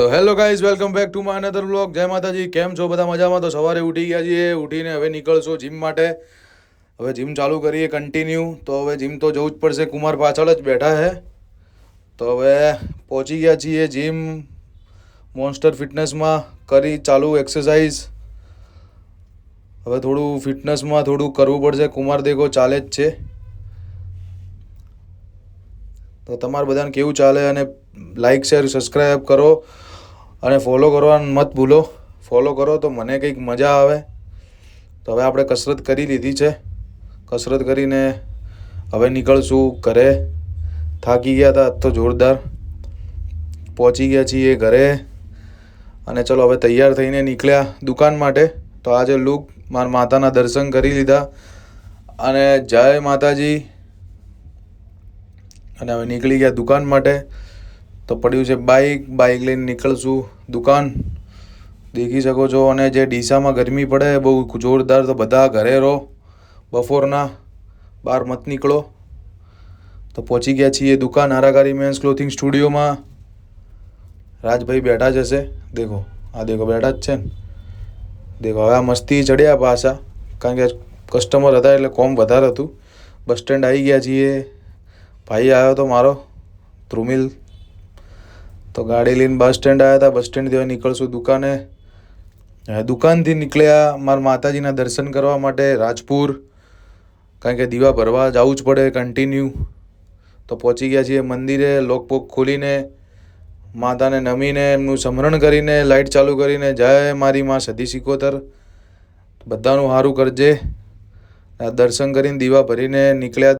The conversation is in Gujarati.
તો hello guys, welcome back to my another vlog. જય માતાજી. કેમ છો બધા? મજામાં? તો સવારે ઉઠી ગયા છીએ, ઉઠીને હવે નીકળશું જીમ માટે. હવે જીમ ચાલુ કરીએ કન્ટિન્યુ. તો હવે જીમ તો જવું જ પડશે, કુમાર પાછળ જ બેઠા છે. તો હવે પહોંચી ગયા છીએ જીમ. મોન્સ્ટર ફિટનેસમાં કરી ચાલુ એક્સરસાઇઝ. હવે થોડું ફિટનેસમાં થોડું કરવું પડશે. કુમાર દેખો ચાલે જ છે. તો તમારે બધાને કેવું ચાલે? અને લાઇક શેર સબસ્ક્રાઈબ કરો અને ફોલો કરવાનું મત ભૂલો. ફોલો કરો તો મને કંઈક મજા આવે. તો હવે આપણે કસરત કરી લીધી છે. કસરત કરીને હવે નીકળશું ઘરે. થાકી ગયા હતા તો જોરદાર. પહોંચી ગયા છીએ ઘરે. અને ચલો હવે તૈયાર થઈને નીકળ્યા દુકાન માટે. તો આજે લુક મારા માતાના દર્શન કરી લીધા. અને જય માતાજી. અને હવે નીકળી ગયા દુકાન માટે. તો પડ્યું છે બાઇક લઈને નીકળશું દુકાન. દેખી શકો છો. અને જે ડીસામાં ગરમી પડે બહુ જોરદાર, તો બધા ઘરે રહો. બપોરના બહાર મત નીકળો. તો પહોંચી ગયા છીએ દુકાન આરાકારી મેન્સ ક્લોથિંગ સ્ટુડિયોમાં. રાજભાઈ બેઠા જ હશે. દેખો, આ દેખો બેઠા જ છે ને. દેખો હવે આ મસ્તી ચડ્યા પાછા, કારણ કે કસ્ટમર હતા એટલે કોમ વધારે હતું. બસ સ્ટેન્ડ આવી ગયા છીએ. ભાઈ આવ્યો તો મારો ધ્રુમિલ. તો ગાડી લઈને બસ સ્ટેન્ડ આવ્યા હતા. બસ સ્ટેન્ડથી હવે નીકળશું દુકાને. દુકાનથી નીકળ્યા મારા માતાજીના દર્શન કરવા માટે રાજપુર, કારણ કે દીવા ભરવા જવું જ પડે કન્ટિન્યુ. તો પહોંચી ગયા છીએ મંદિરે. લોકપોક ખોલીને માતાને નમીને એમનું સ્મરણ કરીને લાઇટ ચાલુ કરીને જય મારી માં સધી સિકોતર. બધાનું સારું કરજે. દર્શન કરીને દીવા ભરીને નીકળ્યા.